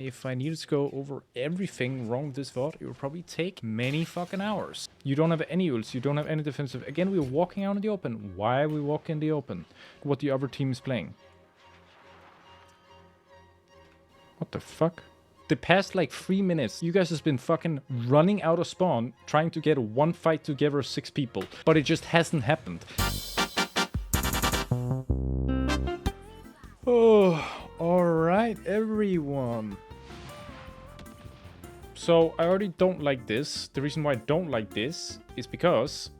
If I needed to go over everything wrong with this VOD, it would probably take many fucking hours. You don't have any ults, you don't have any defensive. Again, we're walking out in the open. Why are we walking in the open? What the other team is playing. What the fuck? The past like 3 minutes, you guys has been fucking running out of spawn, trying to get one fight together 6 people. But it just hasn't happened. Oh, alright everyone. So I already don't like this. The reason why I don't like this is because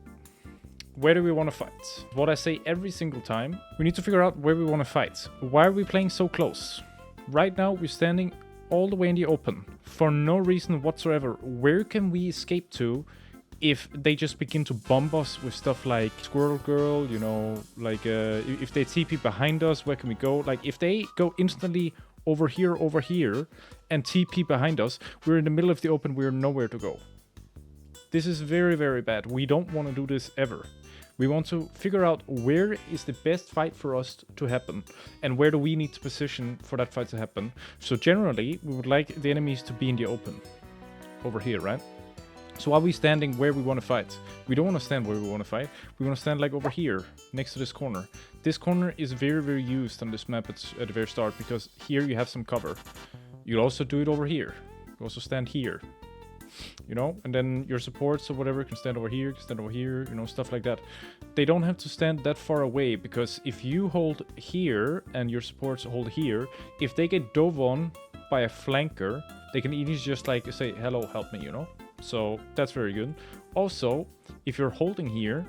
where do we want to fight? What I say every single time, we need to figure out where we want to fight. Why are we playing so close? Right now we're standing all the way in the open for no reason whatsoever. Where can we escape to if they just begin to bomb us with stuff like Squirrel Girl, you know, like if they TP behind us, where can we go? Like if they go instantly over here, and TP behind us, we're in the middle of the open, we're nowhere to go. This is very, very bad. We don't want to do this ever. We want to figure out where is the best fight for us to happen, and where do we need to position for that fight to happen. So generally, we would like the enemies to be in the open. Over here, right? So are we standing where we want to fight? We don't want to stand where we want to fight. We want to stand like over here, next to this corner. This corner is very, very used on this map at the very start, because here you have some cover. You'll also do it over here. You also stand here. You know, and then your supports or whatever can stand over here, you know, stuff like that. They don't have to stand that far away, because if you hold here and your supports hold here, if they get dove on by a flanker, they can easily just like say, hello, help me, you know? So that's very good. Also, if you're holding here,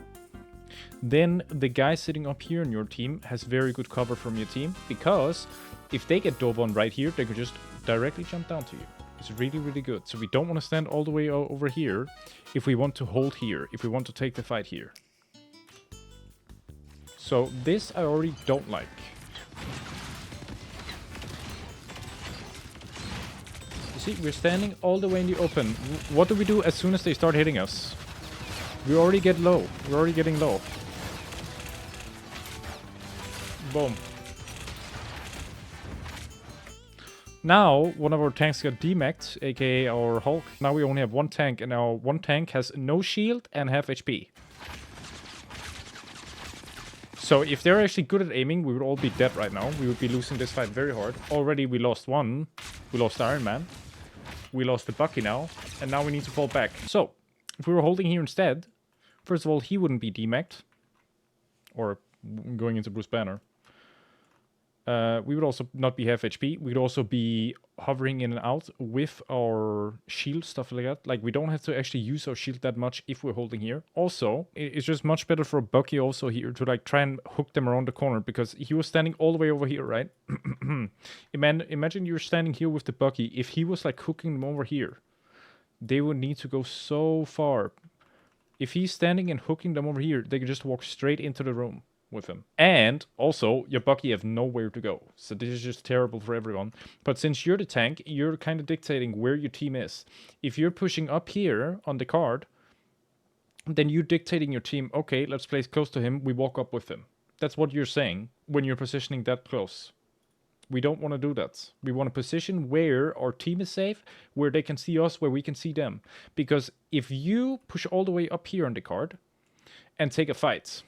then the guy sitting up here in your team has very good cover from your team, because if they get dove on right here, they could just directly jump down to you. It's really, really good. So we don't want to stand all the way over here if we want to hold here, if we want to take the fight here. So this I already don't like. You see, we're standing all the way in the open. What do we do as soon as they start hitting us? We already get low. We're already getting low. Boom. Now, one of our tanks got demacked, aka our Hulk. Now we only have one tank, and our one tank has no shield and half HP. So if they're actually good at aiming, we would all be dead right now. We would be losing this fight very hard. Already we lost one. We lost Iron Man. We lost the Bucky now. And now we need to fall back. So, if we were holding here instead, first of all, he wouldn't be demacked. Or going into Bruce Banner. We would also not be half HP. We would also be hovering in and out with our shield, stuff like that. Like, we don't have to actually use our shield that much if we're holding here. Also, it's just much better for Bucky also here to like try and hook them around the corner, because he was standing all the way over here, right? Imagine you're standing here with the Bucky. If he was like hooking them over here, they would need to go so far. If he's standing and hooking them over here, they can just walk straight into the room with him. And also, your Bucky have nowhere to go. So this is just terrible for everyone. But since you're the tank, you're kind of dictating where your team is. If you're pushing up here on the card, then you're dictating your team, okay, let's place close to him, we walk up with him. That's what you're saying when you're positioning that close. We don't want to do that. We want to position where our team is safe, where they can see us, where we can see them. Because if you push all the way up here on the card and take a fight,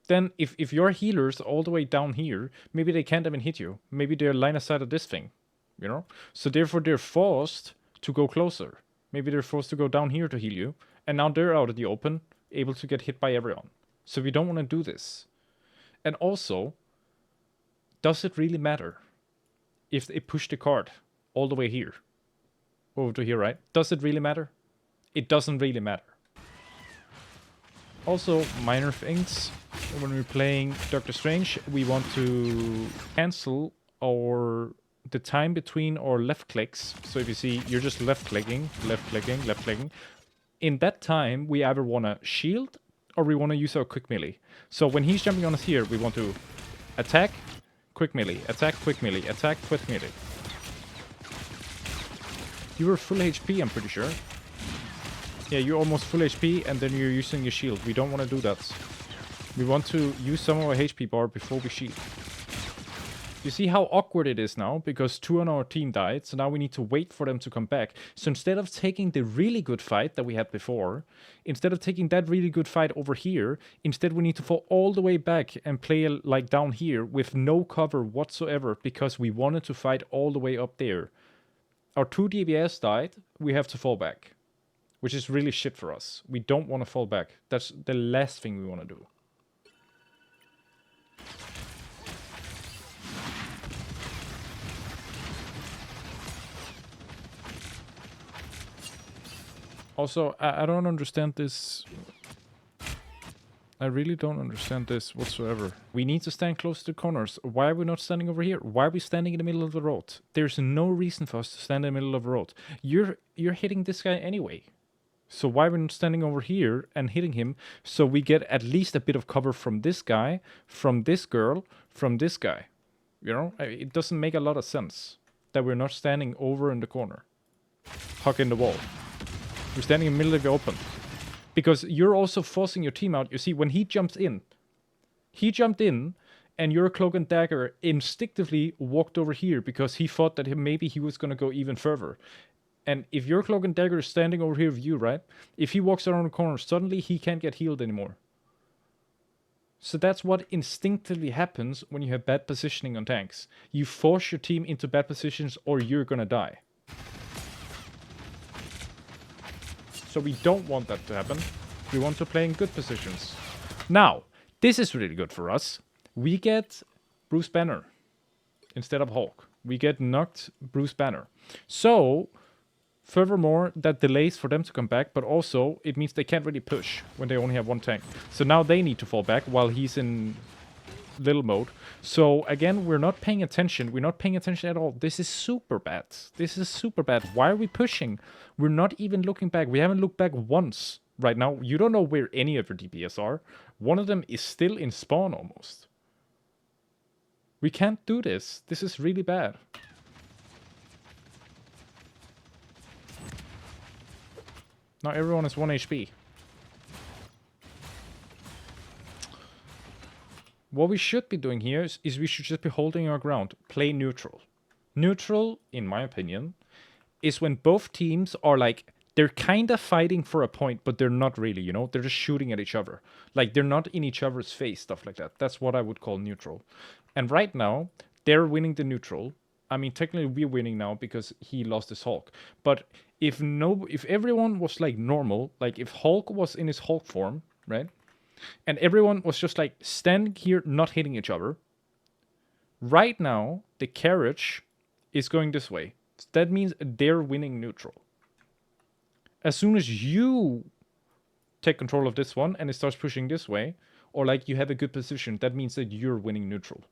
then if your healers are all the way down here, maybe they can't even hit you. Maybe they're line of sight of this thing, you know? So therefore they're forced to go closer. Maybe they're forced to go down here to heal you. And now they're out in the open, able to get hit by everyone. So we don't want to do this. And also, does it really matter if they push the card all the way here? Over to here, right? Does it really matter? It doesn't really matter. Also, minor things. When we're playing Doctor Strange, we want to cancel the time between our left clicks. So if you see, you're just left clicking. In that time, we either want to shield or we want to use our quick melee. So when he's jumping on us here, we want to attack, quick melee, attack, quick melee, attack, quick melee. You were full HP, I'm pretty sure. Yeah, you're almost full HP, and then you're using your shield. We don't want to do that. We want to use some of our HP bar before we shield. You see how awkward it is now? Because 2 on our team died, so now we need to wait for them to come back. So instead of taking the really good fight that we had before, instead of taking that really good fight over here, instead we need to fall all the way back and play like down here with no cover whatsoever because we wanted to fight all the way up there. Our 2 DPS died, we have to fall back. Which is really shit for us. We don't want to fall back. That's the last thing we want to do. Also, I don't understand this. I really don't understand this whatsoever. We need to stand close to the corners. Why are we not standing over here? Why are we standing in the middle of the road? There's no reason for us to stand in the middle of the road. You're hitting this guy anyway. So why are we not standing over here and hitting him so we get at least a bit of cover from this guy, from this girl, from this guy? You know, it doesn't make a lot of sense that we're not standing over in the corner, hugging the wall. We're standing in the middle of the open. Because you're also forcing your team out. You see, when he jumped in, and your Cloak and Dagger instinctively walked over here because he thought that maybe he was going to go even further. And if your Cloak and Dagger is standing over here with you, right? If he walks around the corner, suddenly he can't get healed anymore. So that's what instinctively happens when you have bad positioning on tanks. You force your team into bad positions or you're going to die. So we don't want that to happen. We want to play in good positions. Now, this is really good for us. We get Bruce Banner instead of Hulk. We get knocked Bruce Banner. So, furthermore, that delays for them to come back, but also it means they can't really push when they only have one tank. So now they need to fall back while he's in little mode. So again, we're not paying attention. We're not paying attention at all. This is super bad. This is super bad. Why are we pushing? We're not even looking back. We haven't looked back once right now. You don't know where any of your DPS are. One of them is still in spawn almost. We can't do this. This is really bad. Now everyone is 1 HP. What we should be doing here is we should just be holding our ground. Play neutral. Neutral, in my opinion, is when both teams are like, they're kind of fighting for a point, but they're not really, you know? They're just shooting at each other. Like, they're not in each other's face, stuff like that. That's what I would call neutral. And right now, they're winning the neutral. I mean, technically we're winning now because he lost his Hulk. But if everyone was like normal, like if Hulk was in his Hulk form, right? And everyone was just like standing here, not hitting each other. Right now, the carriage is going this way. That means they're winning neutral. As soon as you take control of this one and it starts pushing this way, or like you have a good position, that means that you're winning neutral.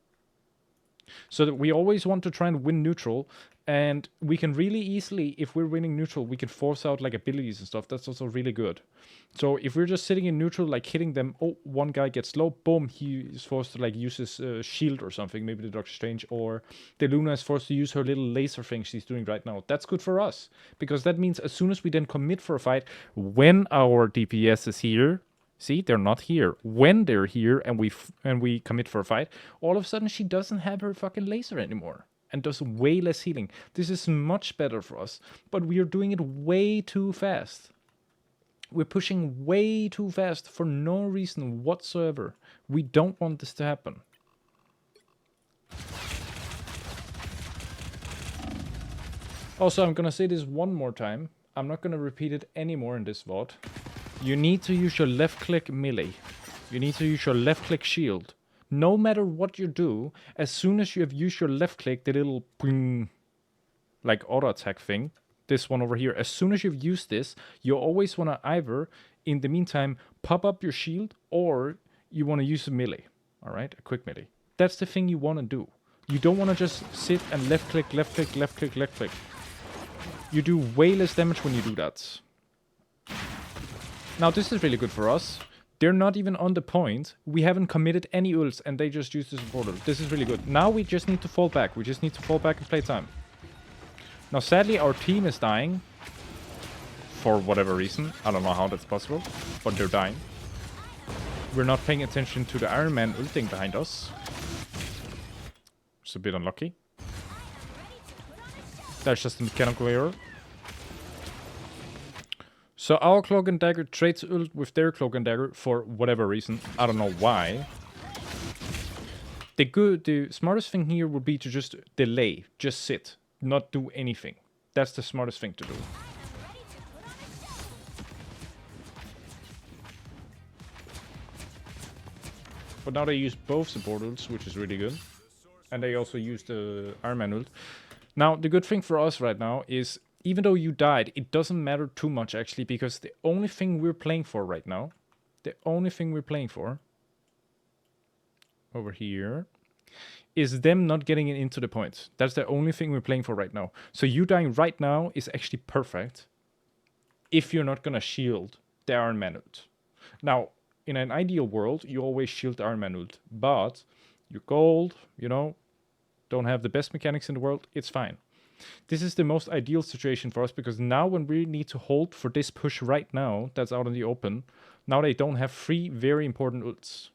So that we always want to try and win neutral, and we can really easily, if we're winning neutral, we can force out like abilities and stuff. That's also really good. So if we're just sitting in neutral, like hitting them, oh, one guy gets low, boom, he is forced to like use his shield or something, maybe the Doctor Strange, or the Luna is forced to use her little laser thing she's doing right now. That's good for us, because that means as soon as we then commit for a fight, when our DPS is here, see, they're not here. When they're here and we commit for a fight, all of a sudden she doesn't have her fucking laser anymore and does way less healing. This is much better for us, but we are doing it way too fast. We're pushing way too fast for no reason whatsoever. We don't want this to happen. Also, I'm gonna say this one more time. I'm not gonna repeat it anymore in this VOD. You need to use your left click melee. You need to use your left click shield. No matter what you do, as soon as you have used your left click, the little ping, like auto attack thing, this one over here, as soon as you've used this, you always want to either, in the meantime, pop up your shield, or you want to use a melee. Alright, a quick melee. That's the thing you want to do. You don't want to just sit and left click, left click, left click, left click. You do way less damage when you do that. Now this is really good for us. They're not even on the point. We haven't committed any ults and they just used this portal. This is really good. Now we just need to fall back. We just need to fall back and play time. Now sadly our team is dying. For whatever reason. I don't know how that's possible. But they're dying. We're not paying attention to the Iron Man ulting behind us. That's a bit unlucky. That's just a mechanical error. So our Cloak and Dagger trades ult with their Cloak and Dagger for whatever reason. I don't know why. The smartest thing here would be to just delay. Just sit. Not do anything. That's the smartest thing to do. But now they use both support ults, which is really good. And they also use the Iron Man ult. Now, the good thing for us right now is, even though you died, it doesn't matter too much, actually, because the only thing we're playing for right now, over here, is them not getting it into the points. That's the only thing we're playing for right now. So you dying right now is actually perfect if you're not gonna shield the Iron Man ult. Now, in an ideal world, you always shield the Iron Man ult, but you're gold, you know, don't have the best mechanics in the world, it's fine. This is the most ideal situation for us, because now when we need to hold for this push right now, that's out in the open, now they don't have 3 very important ults.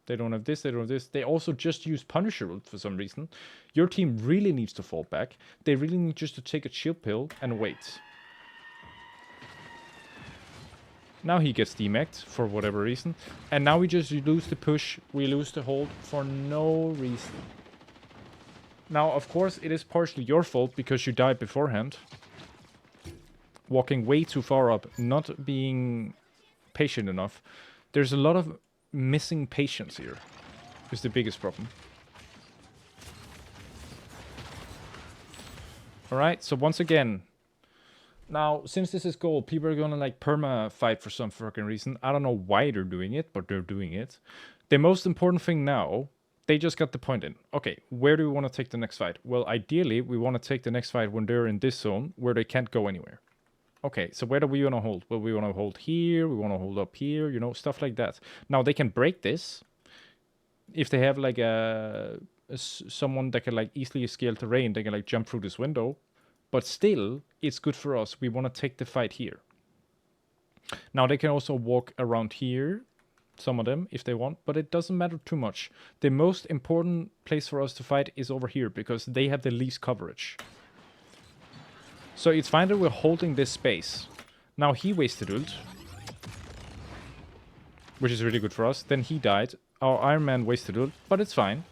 They don't have this, they don't have this. They also just use Punisher ult for some reason. Your team really needs to fall back. They really need just to take a chill pill and wait. Now he gets demacked for whatever reason. And now we just lose the push. We lose the hold for no reason. Now, of course, it is partially your fault because you died beforehand. Walking way too far up. Not being patient enough. There's a lot of missing patience here. Is the biggest problem. Alright, so once again... Now, since this is gold, people are gonna like perma fight for some fucking reason. I don't know why they're doing it, but they're doing it. The most important thing now, they just got the point in. Okay, where do we want to take the next fight? Well, ideally, we want to take the next fight when they're in this zone where they can't go anywhere. Okay, so where do we want to hold? Well, we want to hold here, we want to hold up here, you know, stuff like that. Now, they can break this if they have like someone that can like easily scale terrain. They can like jump through this window. But still, it's good for us. We want to take the fight here. Now, they can also walk around here, some of them, if they want, but it doesn't matter too much. The most important place for us to fight is over here, because they have the least coverage. So it's fine that we're holding this space. Now, he wasted ult, which is really good for us. Then he died. Our Iron Man wasted ult, but it's fine.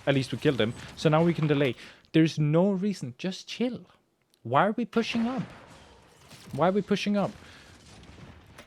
At least we killed him. So now we can delay. There's no reason. Just chill. Why are we pushing up? Why are we pushing up?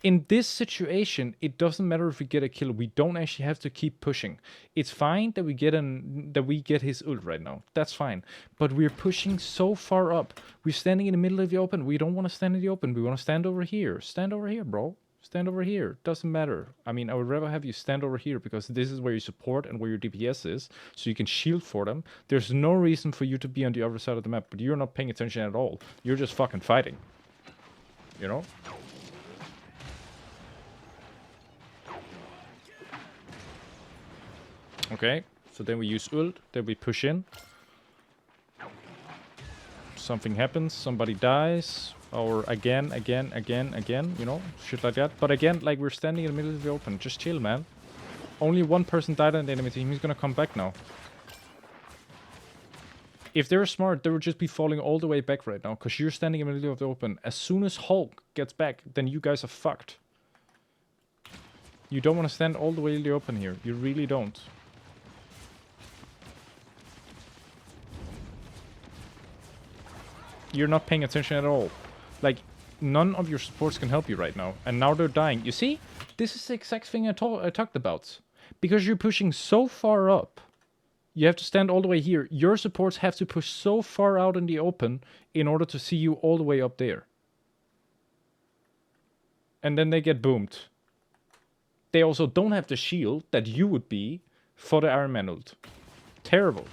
In this situation, it doesn't matter if we get a kill. We don't actually have to keep pushing. It's fine that we get his ult right now. That's fine. But we're pushing so far up. We're standing in the middle of the open. We don't want to stand in the open. We want to stand over here. Stand over here, bro. Stand over here. Doesn't matter. I mean, I would rather have you stand over here because this is where your support and where your DPS is, so you can shield for them. There's no reason for you to be on the other side of the map, but you're not paying attention at all. You're just fucking fighting. You know? Okay, so then we use ult, then we push in. Something happens, somebody dies. Or again, you know, shit like that. But again, like, we're standing in the middle of the open. Just chill, man. Only one person died on the enemy team. He's gonna come back now. If they're smart, they would just be falling all the way back right now. Because you're standing in the middle of the open. As soon as Hulk gets back, then you guys are fucked. You don't want to stand all the way in the open here. You really don't. You're not paying attention at all. Like, none of your supports can help you right now. And now they're dying. You see? This is the exact thing I talked about. Because you're pushing so far up. You have to stand all the way here. Your supports have to push so far out in the open in order to see you all the way up there. And then they get boomed. They also don't have the shield that you would be for the Iron Man ult. Terrible.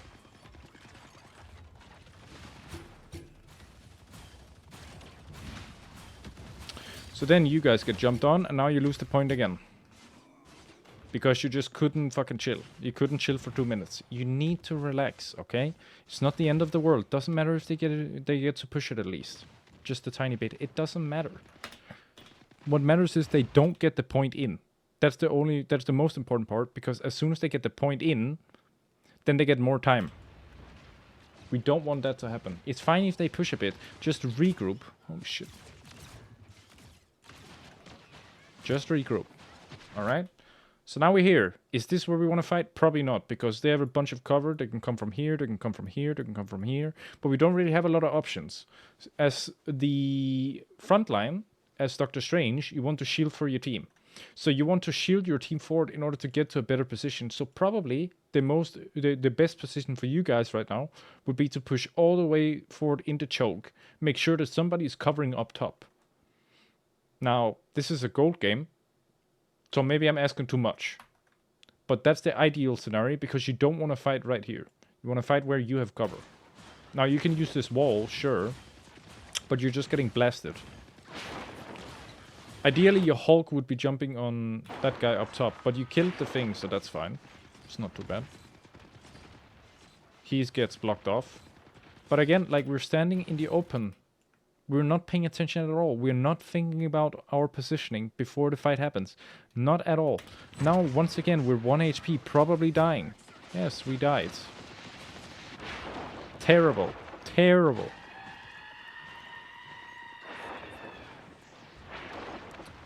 So then you guys get jumped on, and now you lose the point again. Because you just couldn't fucking chill. You couldn't chill for 2 minutes. You need to relax, okay? It's not the end of the world. Doesn't matter if they get to push it at least. Just a tiny bit. It doesn't matter. What matters is they don't get the point in. That's the most important part, because as soon as they get the point in, then they get more time. We don't want that to happen. It's fine if they push a bit. Just regroup. Oh, shit. Just regroup. Alright? So now we're here. Is this where we want to fight? Probably not, because they have a bunch of cover. They can come from here, they can come from here, they can come from here. But we don't really have a lot of options. As the front line, as Doctor Strange, you want to shield for your team. So you want to shield your team forward in order to get to a better position. So probably the best position for you guys right now would be to push all the way forward into choke. Make sure that somebody is covering up top. Now, this is a gold game, so maybe I'm asking too much. But that's the ideal scenario, because you don't want to fight right here. You want to fight where you have cover. Now, you can use this wall, sure, but you're just getting blasted. Ideally, your Hulk would be jumping on that guy up top, but you killed the thing, so that's fine. It's not too bad. He gets blocked off. But again, like, we're standing in the open. We're not paying attention at all. We're not thinking about our positioning before the fight happens. Not at all. Now, once again, we're 1 HP, probably dying. Yes, we died. Terrible. Terrible.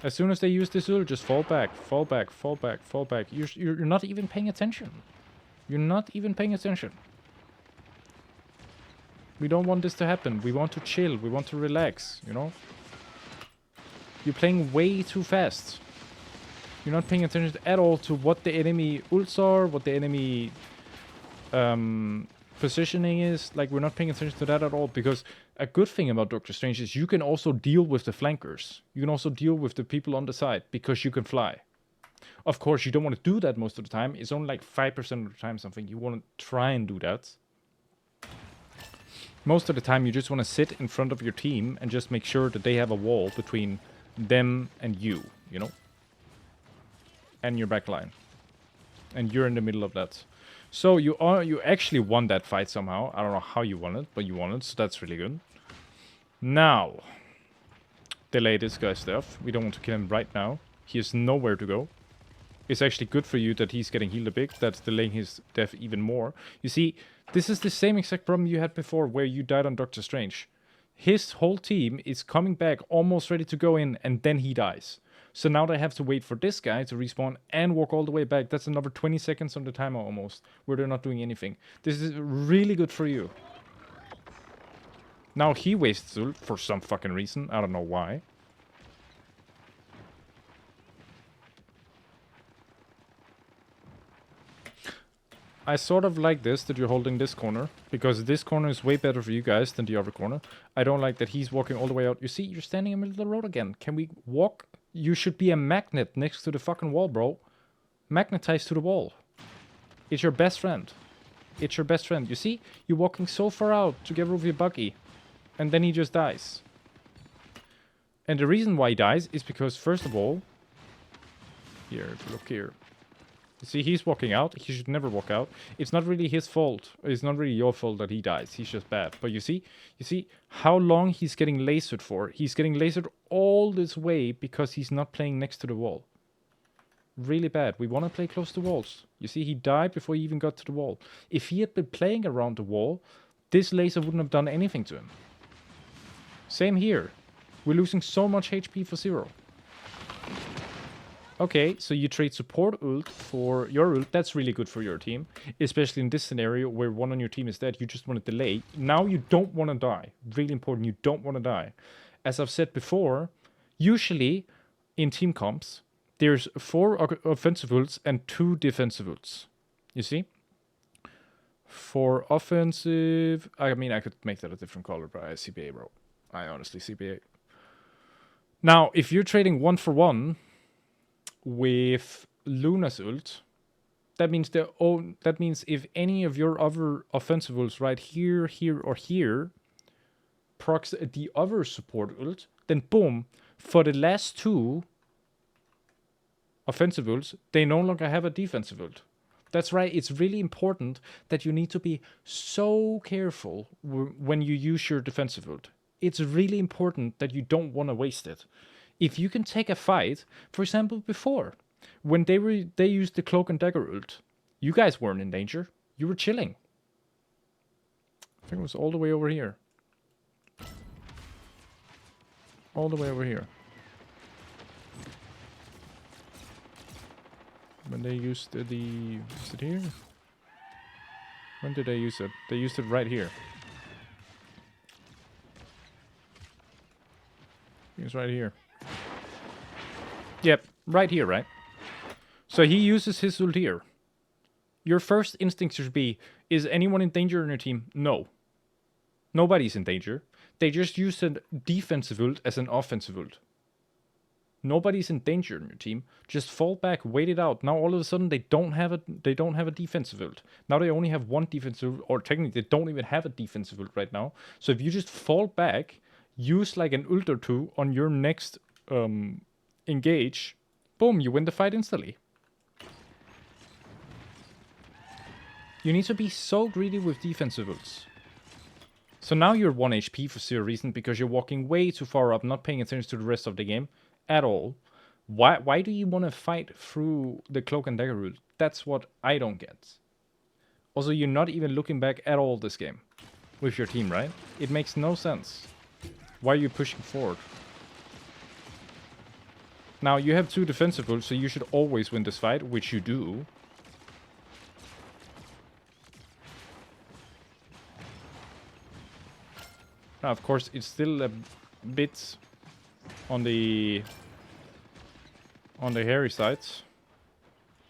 As soon as they use this ult, just fall back, fall back, fall back, fall back. You're not even paying attention. You're not even paying attention. We don't want this to happen. We want to chill. We want to relax, you know? You're playing way too fast. You're not paying attention at all to what the enemy ults are, what the enemy positioning is. Like, we're not paying attention to that at all, because a good thing about Doctor Strange is you can also deal with the flankers. You can also deal with the people on the side, because you can fly. Of course, you don't want to do that most of the time. It's only like 5% of the time something. You want to try and do that. Most of the time, you just want to sit in front of your team and just make sure that they have a wall between them and you know? And your backline. And you're in the middle of that. So you actually won that fight somehow. I don't know how you won it, but you won it, so that's really good. Now, delay this guy's death. We don't want to kill him right now. He has nowhere to go. It's actually good for you that he's getting healed a bit. That's delaying his death even more. You see, this is the same exact problem you had before where you died on Doctor Strange. His whole team is coming back, almost ready to go in, and then he dies. So now they have to wait for this guy to respawn and walk all the way back. That's another 20 seconds on the timer almost, where they're not doing anything. This is really good for you. Now he wastes ult for some fucking reason. I don't know why. I sort of like this, that you're holding this corner, because this corner is way better for you guys than the other corner. I don't like that he's walking all the way out. You see, you're standing in the middle of the road again. Can we walk? You should be a magnet next to the fucking wall, bro. Magnetize to the wall. It's your best friend. It's your best friend. You see? You're walking so far out together with your buggy. And then he just dies. And the reason why he dies is because, first of all... Here, if you look here. You see, he's walking out. He should never walk out. It's not really his fault. It's not really your fault that he dies. He's just bad. But you see how long he's getting lasered for. He's getting lasered all this way because he's not playing next to the wall. Really bad. We want to play close to walls. You see, he died before he even got to the wall. If he had been playing around the wall, this laser wouldn't have done anything to him. Same here. We're losing so much HP for zero. Okay, so you trade support ult for your ult. That's really good for your team. Especially in this scenario where one on your team is dead. You just want to delay. Now you don't want to die. Really important, you don't want to die. As I've said before, usually in team comps, there's 4 offensive ults and 2 defensive ults. You see? For offensive... I mean, I could make that a different color, but I CBA, bro. I honestly CBA. Now, if you're trading 1 for 1... with Luna's ult, that means if any of your other offensive ults right here, here, or here procs the other support ult, then boom, for the last 2 offensive ults, they no longer have a defensive ult. That's right, it's really important that you need to be so careful when you use your defensive ult. It's really important that you don't want to waste it. If you can take a fight, for example, before, when they used the Cloak and Dagger ult, you guys weren't in danger. You were chilling. I think it was all the way over here. All the way over here. When they used the... Is it here? When did they use it? They used it right here. It's right here. Yep, right here, right? So he uses his ult here. Your first instinct should be, is anyone in danger in your team? No. Nobody's in danger. They just used a defensive ult as an offensive ult. Nobody's in danger in your team. Just fall back, wait it out. Now all of a sudden they don't have a defensive ult. Now they only have one defensive ult, or technically they don't even have a defensive ult right now. So if you just fall back, use like an ult or two on your next engage, boom, you win the fight instantly. You need to be so greedy with defensive ults. So now you're 1 HP for zero reason because you're walking way too far up, not paying attention to the rest of the game at all. Why do you want to fight through the cloak and dagger route? That's what I don't get. Also, you're not even looking back at all this game with your team, right? It makes no sense. Why are you pushing forward? Now, you have 2 defensive ults, so you should always win this fight, which you do. Now, of course, it's still a bit on the hairy side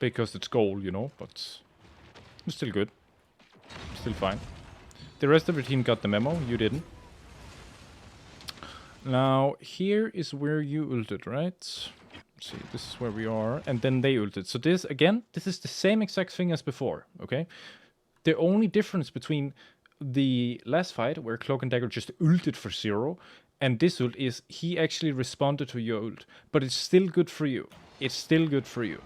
because it's goal, you know, but it's still good. Still fine. The rest of the team got the memo, you didn't. Now, here is where you ulted, right? Let's see, this is where we are, and then they ulted. So this, again, this is the same exact thing as before, okay? The only difference between the last fight, where Cloak and Dagger just ulted for 0, and this ult is he actually responded to your ult. But it's still good for you. It's still good for you.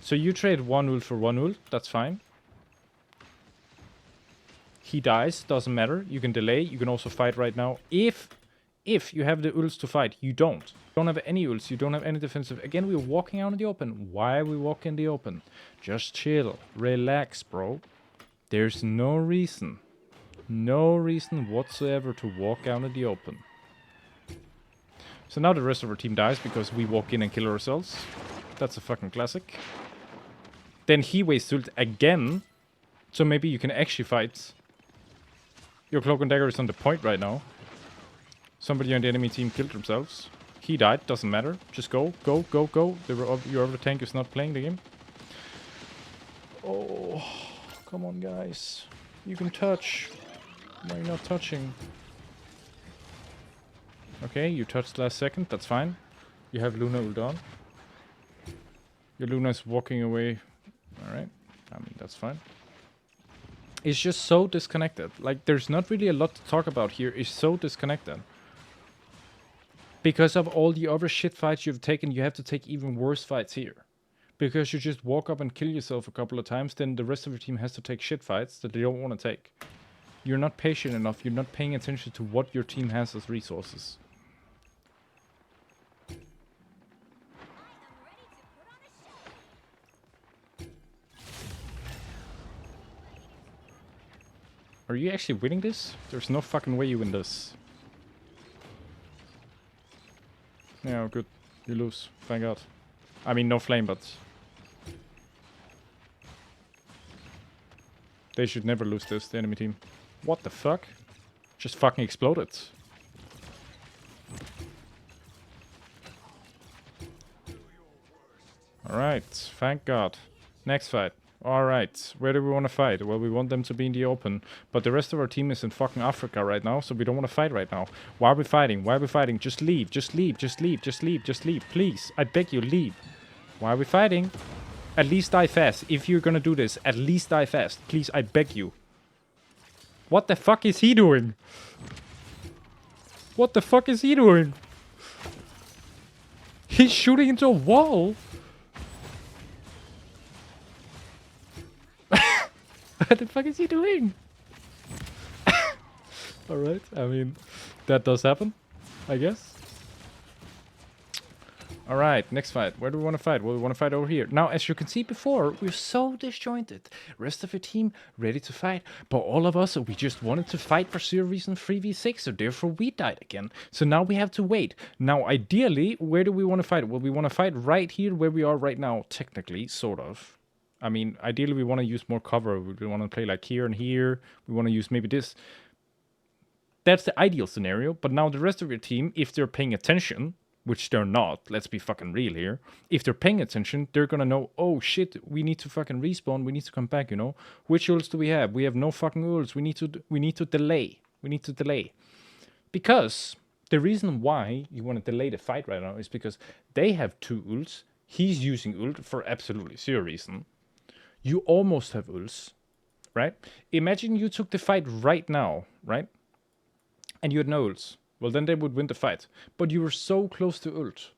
So you trade 1 ult for 1 ult, that's fine. He dies, doesn't matter. You can delay, you can also fight right now. If you have the ults to fight, you don't. You don't have any ults, you don't have any defensive. Again, we're walking out in the open. Why are we walking in the open? Just chill, relax, bro. There's no reason whatsoever to walk out in the open. So now the rest of our team dies because we walk in and kill ourselves. That's a fucking classic. Then he wastes ult again. So maybe you can actually fight. Your Cloak and Dagger is on the point right now. Somebody on the enemy team killed themselves. He died, doesn't matter. Just go, go, go, go. Your other tank is not playing the game. Oh... Come on, guys. You can touch. Why are you not touching? Okay, you touched last second. That's fine. You have Luna ult on. Your Luna is walking away. Alright. I mean, that's fine. It's just so disconnected. Like, there's not really a lot to talk about here. It's so disconnected. Because of all the other shit fights you've taken, you have to take even worse fights here. Because you just walk up and kill yourself a couple of times, then the rest of your team has to take shit fights that they don't want to take. You're not patient enough, you're not paying attention to what your team has as resources. Are you actually winning this? There's no fucking way you win this. Yeah, good. You lose. Thank God. I mean, no flame, but... They should never lose this, the enemy team. What the fuck? Just fucking exploded. Alright, thank God. Next fight. Alright, where do we want to fight? Well, we want them to be in the open. But the rest of our team is in fucking Africa right now, so we don't want to fight right now. Why are we fighting? Why are we fighting? Just leave, just leave, just leave, just leave, just leave. Please, I beg you, leave. Why are we fighting? At least die fast. If you're gonna do this, at least die fast. Please, I beg you. What the fuck is he doing? What the fuck is he doing? He's shooting into a wall. What the fuck is he doing? Alright, I mean, that does happen, I guess. All right, next fight. Where do we want to fight? Well, we want to fight over here. Now, as you can see before, we're so disjointed. Rest of the team ready to fight, but all of us, we just wanted to fight for zero reason 3v6, so therefore we died again. So now we have to wait. Now, ideally, where do we want to fight? Well, we want to fight right here where we are right now, technically, sort of. I mean, ideally, we want to use more cover. We want to play like here and here. We want to use maybe this. That's the ideal scenario, but now the rest of your team, if they're paying attention, which they're not, let's be fucking real here. If they're paying attention, they're gonna know, oh shit, we need to fucking respawn, we need to come back, you know? Which ults do we have? We have no fucking ults. We need to delay. We need to delay. Because the reason why you want to delay the fight right now is because they have 2 ults. He's using ult for absolutely zero reason. You almost have ults, right? Imagine you took the fight right now, right? And you had no ults. Well, then they would win the fight. But you were so close to ult.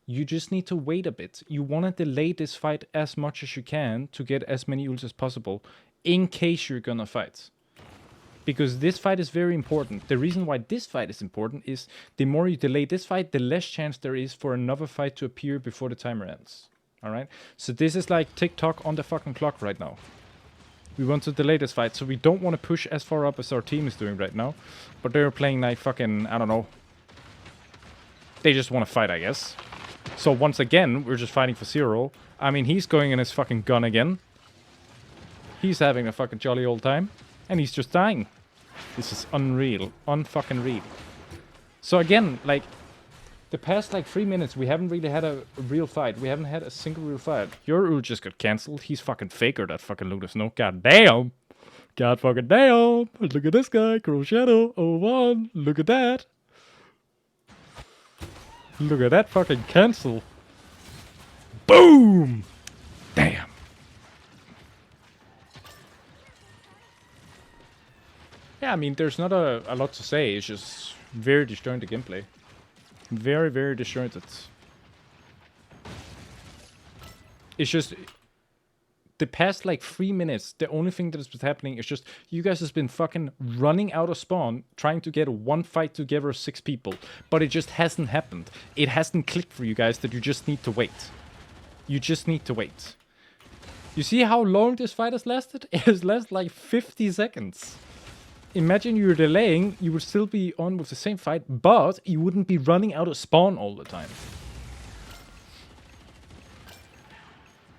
You just need to wait a bit. You want to delay this fight as much as you can to get as many ults as possible in case you're gonna fight. Because this fight is very important. The reason why this fight is important is the more you delay this fight, the less chance there is for another fight to appear before the timer ends. Alright? So this is like tick-tock on the fucking clock right now. We want to delay this fight, so we don't want to push as far up as our team is doing right now. But they're playing like fucking, I don't know. They just want to fight, I guess. So once again, we're just fighting for zero. I mean, he's going in his fucking gun again. He's having a fucking jolly old time. And he's just dying. This is unreal. Unfucking real. So again, like, the past like 3 minutes, we haven't really had a real fight. We haven't had a single real fight. Your ult just got cancelled. He's fucking faker, that fucking Luda Snow. God damn. God fucking damn. Look at this guy. Crow Shadow. 0-1. Look at that. Look at that fucking cancel. Boom. Damn. Yeah, I mean, there's not a lot to say. It's just very disjointed gameplay. Very, very disjointed. It's just the past like 3 minutes, the only thing that has been happening is just you guys has been fucking running out of spawn trying to get one fight together 6 people, but it just hasn't happened. It hasn't clicked for you guys that you just need to wait. You just need to wait. You see how long this fight has lasted? It has lasted like 50 seconds. Imagine you're delaying, you would still be on with the same fight, but you wouldn't be running out of spawn all the time.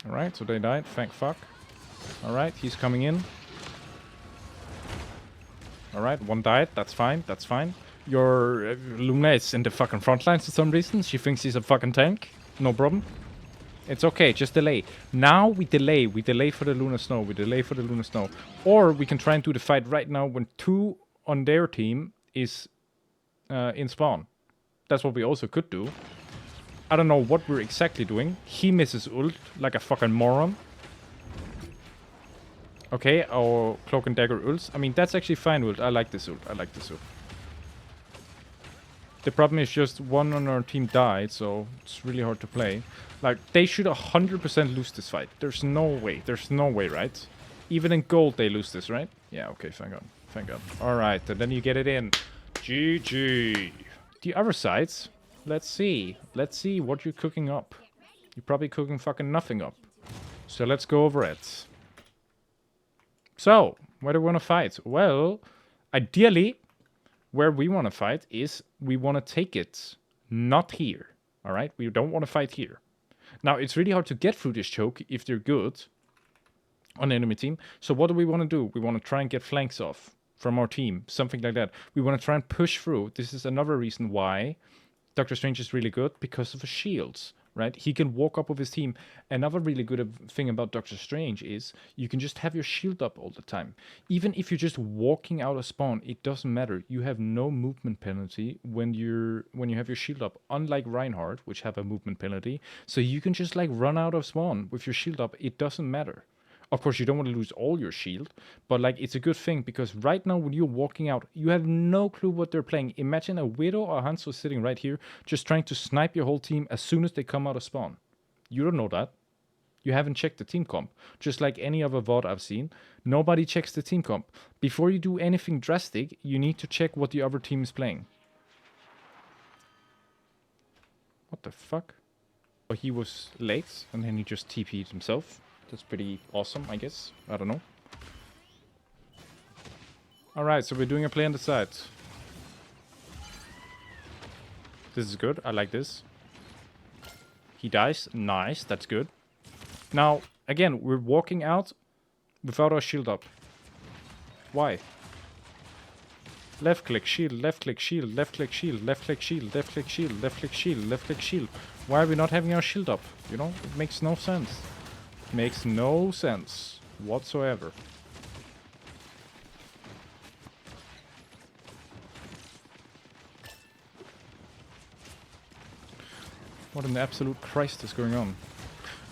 Alright, so they died, thank fuck. Alright, he's coming in. Alright, one died, that's fine, that's fine. Your Luna is in the fucking front lines for some reason, she thinks he's a fucking tank. No problem. It's okay, just delay. Now we delay for the Luna Snow, we delay for the Luna Snow. Or we can try and do the fight right now when 2 on their team is in spawn. That's what we also could do. I don't know what we're exactly doing. He misses ult like a fucking moron. Okay, our Cloak and Dagger ults. I mean, that's actually fine ult. I like this ult, I like this ult. The problem is just one on our team died, so it's really hard to play. Like, they should 100% lose this fight. There's no way. There's no way, right? Even in gold, they lose this, right? Yeah, okay, thank God. Thank God. Alright, and then you get it in. GG. The other sides, let's see. Let's see what you're cooking up. You're probably cooking fucking nothing up. So let's go over it. So, where do we want to fight? Well, ideally, where we want to fight is we want to take it not here. Alright? We don't want to fight here. Now, it's really hard to get through this choke if they're good on the enemy team. So what do we want to do? We want to try and get flanks off from our team. Something like that. We want to try and push through. This is another reason why Doctor Strange is really good, because of the shields. Right? He can walk up with his team. Another really good thing about Doctor Strange is you can just have your shield up all the time. Even if you're just walking out of spawn, it doesn't matter. You have no movement penalty when you have your shield up. Unlike Reinhardt, which have a movement penalty. So you can just like run out of spawn with your shield up. It doesn't matter. Of course, you don't want to lose all your shield, but like it's a good thing because right now when you're walking out, you have no clue what they're playing. Imagine a Widow or Hanzo sitting right here, just trying to snipe your whole team as soon as they come out of spawn. You don't know that. You haven't checked the team comp. Just like any other VOD I've seen, nobody checks the team comp. Before you do anything drastic, you need to check what the other team is playing. What the fuck? He was late, and then he just TP'd himself. That's pretty awesome, I guess. I don't know. Alright, so we're doing a play on the side. This is good. I like this. He dies. Nice. That's good. Now, again, we're walking out without our shield up. Why? Left click, shield, left click, shield, left click, shield, left click, shield, left click, shield, left click, shield, left click, shield. Why are we not having our shield up? You know, it makes no sense. Makes no sense whatsoever. What an absolute Christ is going on.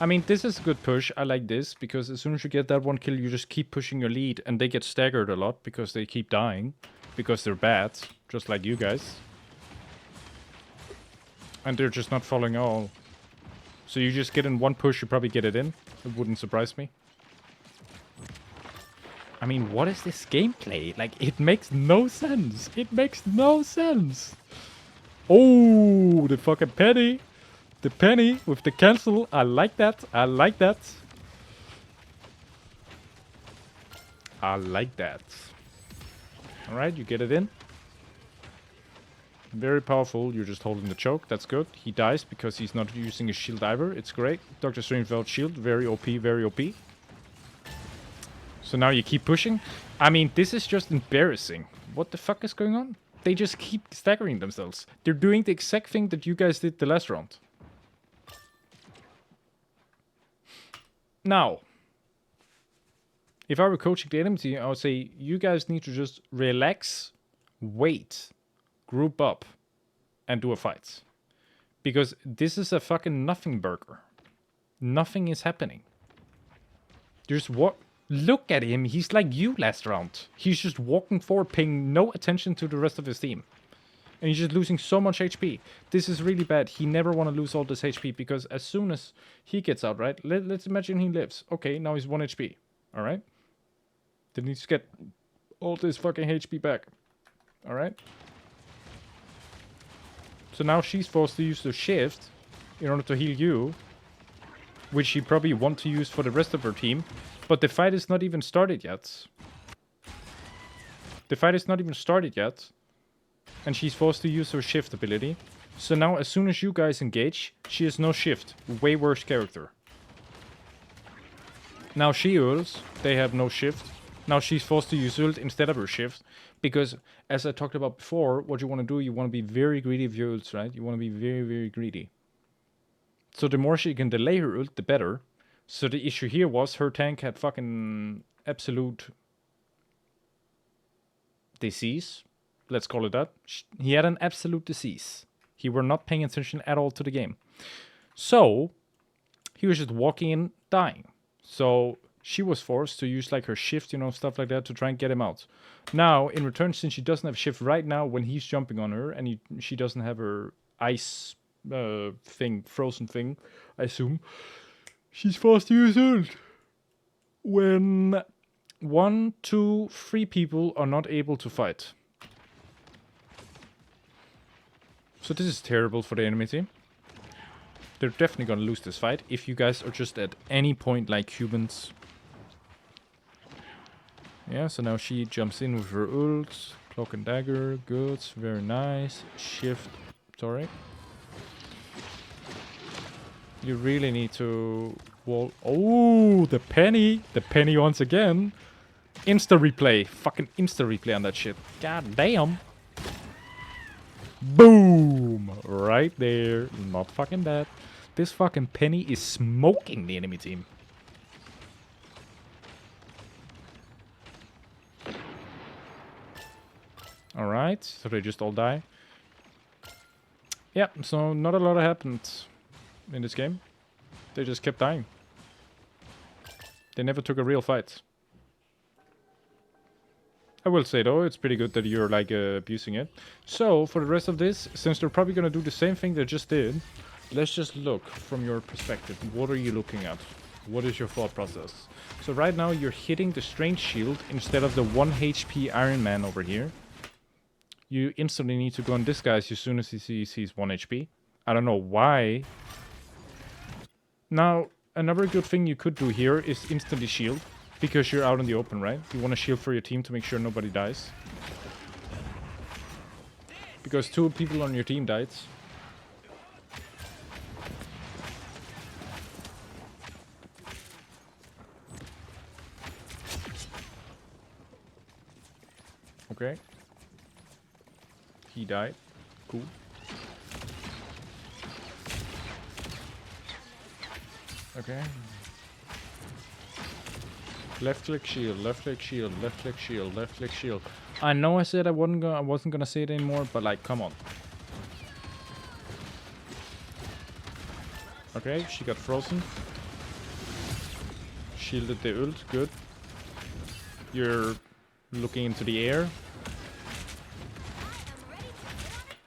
I mean, this is a good push. I like this, because as soon as you get that one kill, you just keep pushing your lead, and they get staggered a lot, because they keep dying. Because they're bad, just like you guys. And they're just not following all. So you just get in one push, you probably get it in. It wouldn't surprise me. I mean, what is this gameplay? Like, it makes no sense. It makes no sense. Oh, the fucking penny. The penny with the cancel. I like that. I like that. I like that. Alright, you get it in. Very powerful. You're just holding the choke. That's good. He dies because he's not using a shield either. It's great. Dr. Strange without shield. Very OP, very OP. So now you keep pushing. I mean, this is just embarrassing. What the fuck is going on? They just keep staggering themselves. They're doing the exact thing that you guys did the last round. Now, if I were coaching the enemy team, I would say, you guys need to just relax, wait, group up, and do a fight. Because this is a fucking nothing burger. Nothing is happening. There's what? Look at him, he's like you last round. He's just walking forward, paying no attention to the rest of his team. And he's just losing so much HP. This is really bad. He never want to lose all this HP, because as soon as he gets out, right? Let's imagine he lives. Okay, now he's 1 HP. Alright? Then he needs to get all this fucking HP back. Alright? So now she's forced to use the shift in order to heal you. Which she probably want to use for the rest of her team. But the fight is not even started yet. The fight is not even started yet. And she's forced to use her shift ability. So now as soon as you guys engage, she has no shift. Way worse character. Now she ults, they have no shift. Now she's forced to use ult instead of her shift. Because, as I talked about before, what you want to do, you want to be very greedy with your ults, right? You want to be very, very greedy. So the more she can delay her ult, the better. So the issue here was her tank had fucking absolute disease. Let's call it that. He had an absolute disease. He were not paying attention at all to the game. So he was just walking in, dying. So she was forced to use like her shift, you know, stuff like that to try and get him out. Now, in return, since she doesn't have shift right now when he's jumping on her, and she doesn't have her ice thing, frozen thing, I assume, she's forced to use ult. When 1, 2, 3 people are not able to fight. So this is terrible for the enemy team. They're definitely gonna lose this fight if you guys are just at any point like humans. Yeah, so now she jumps in with her ult. Cloak and dagger, good, very nice. Shift, sorry. You really need to wall. Oh, the penny! The penny once again. Insta replay. Fucking insta replay on that shit. God damn. Boom! Right there. Not fucking bad. This fucking penny is smoking the enemy team. Alright, so they just all die. Yeah, so not a lot happened in this game. They just kept dying. They never took a real fight. I will say though, it's pretty good that you're like abusing it. So, for the rest of this, since they're probably gonna do the same thing they just did, let's just look from your perspective. What are you looking at? What is your thought process? So right now you're hitting the Strange Shield instead of the 1 HP Iron Man over here. You instantly need to go on this guy as soon as he sees he's 1 HP. I don't know why Now, another good thing you could do here is instantly shield. Because you're out in the open, right? You want to shield for your team to make sure nobody dies. Because 2 people on your team died. Okay. He died. Cool. Okay. Left click shield, left click shield, left click shield, left click shield. I know I said I wasn't gonna say it anymore, but like, come on. Okay, she got frozen. Shielded the ult, good. You're looking into the air.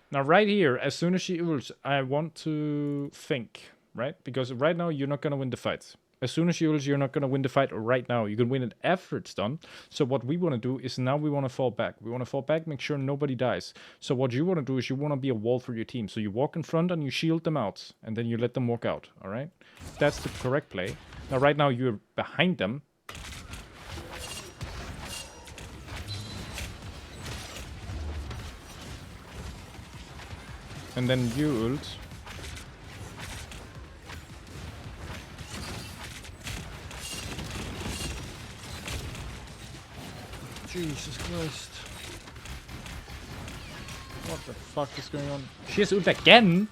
Now right here, as soon as she ults, I want to think, right? Because right now you're not gonna win the fight. As soon as she ults, you're not gonna win the fight right now. You can win it after it's done. So what we want to do is now we want to fall back. We want to fall back, make sure nobody dies. So what you want to do is you want to be a wall for your team. So you walk in front and you shield them out, and then you let them walk out. All right, that's the correct play. Now right now you're behind them. And then you ult. Jesus Christ. What the fuck is going on? She has ult again?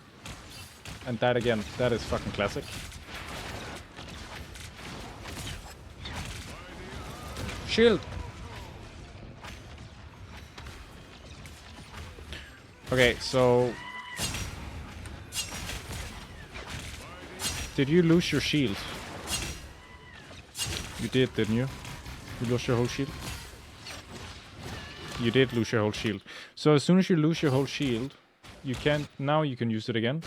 And that again. That is fucking classic. Shield! Okay, so... Did you lose your shield? You did, didn't you? You lost your whole shield? You did lose your whole shield. So as soon as you lose your whole shield, you can't... Now you can use it again.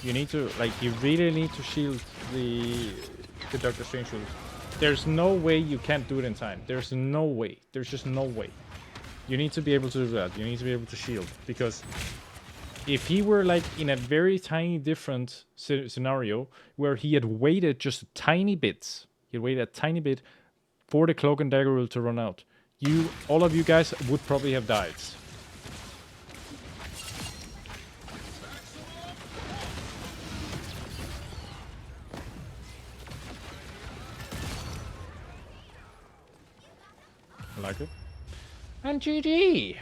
You need to... Like, you really need to shield the Doctor Strange shield. There's no way you can't do it in time. There's no way. There's just no way. You need to be able to do that. You need to be able to shield. Because if he were like in a very tiny different scenario where he had waited just a tiny bit, he had waited a tiny bit for the Cloak and Dagger rule to run out, all of you guys would probably have died. I like it. And GG!